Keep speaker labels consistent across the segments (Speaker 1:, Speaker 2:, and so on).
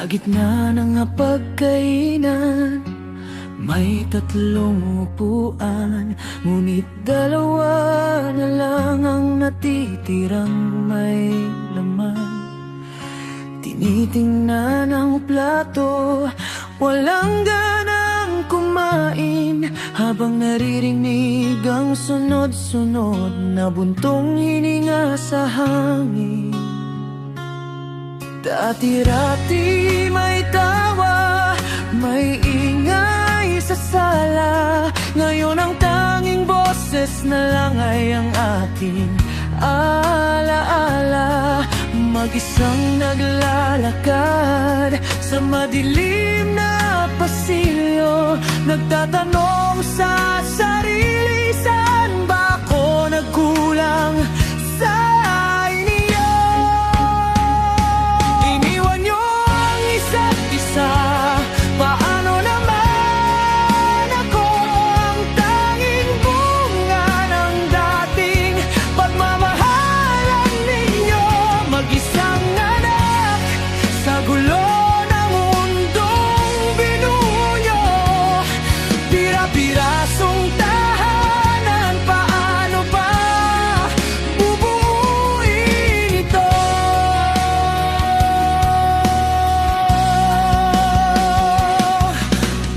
Speaker 1: gitna ng hapagkainan, may tatlong upuan, ngunit dalawa na lang ang natitirang may laman. Tinitingnan ang plato, walang ganang kumain, habang naririnig ang sunod-sunod na buntong hininga sa hangin. Dati-rati may tawa, may ingay sa sala, ngayon ang tanging boses na lang ay ang ating alaala. Mag-isang naglalakad sa madilim na pasilyo, nagtatanong sa sarili, saan ba ako nagkulang sa inyo? Iniwan niyo ang isa't isa, paano naman ako ang tanging bunga ng dating pagmamahalan ninyo? Mag-isang anak sa gulo ng mundong binuo nyo, pira-pirasong tahanan, paano ba bubuuin ito?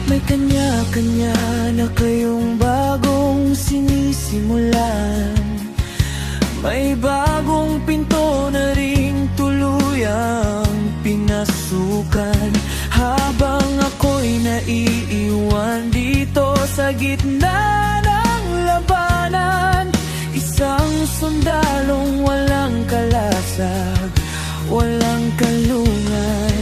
Speaker 1: May kanya-kanya na kayong bagong sinisimulan, may bagong pinto na ring tuluyang pinasukan, habang ako'y naiiwan dito sa gitna ng labanan. Isang sundalong walang kalasag, walang kalungan.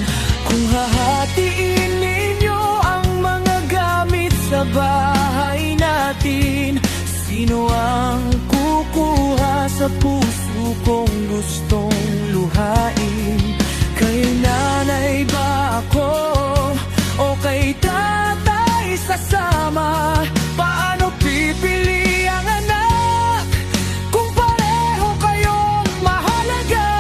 Speaker 1: Kung hahatiin ninyo ang mga gamit sa bahay natin, sino ang kukuha sa puso kong gustong luhain? Kay nanay ba ako o kay tatay sasama? Paano pipili ang anak kung pareho kayong mahalaga?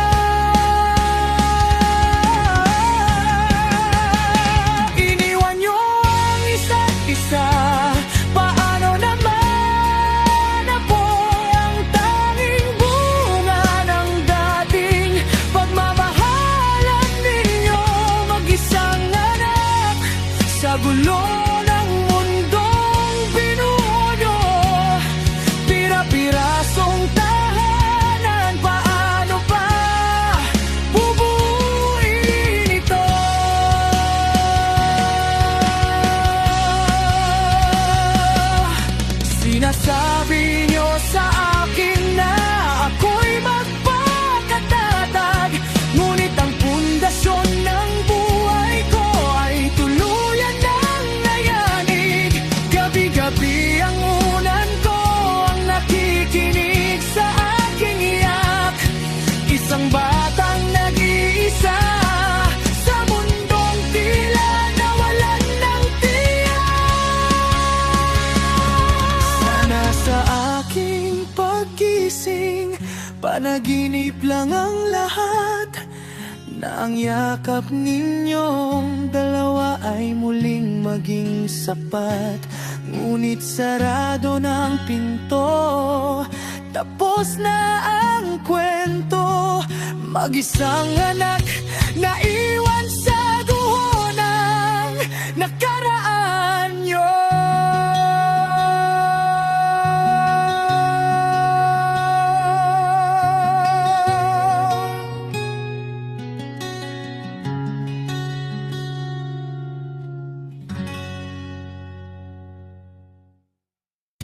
Speaker 1: Iniwan niyo ang isa't isa, paano naman ako ang tanging bunga ng dating pagmamahalan ninyo? Mag-isang anak sa gulo ng mundong binuo nyo, pira-pirasong tahanan, paano ba bubuuin ito? Sinasabi nyo sa akin na ako'y magpakatatag, ngunit ang pundasyon ng buhay ko ay tuluyan ng nayanig. Gabi-gabi ang unan ko ang nakikinig sa aking iyak, isang batang nag-iisa sa mundong tila nawalan ng tiyak. Sana sa aking paggising, panaginip lang ang lahat, na ang yakap ninyong dalawa ay muling maging sapat. Ngunit sarado ng pinto, tapos na ang kwento. Mag-isang anak na iwan sa guho ng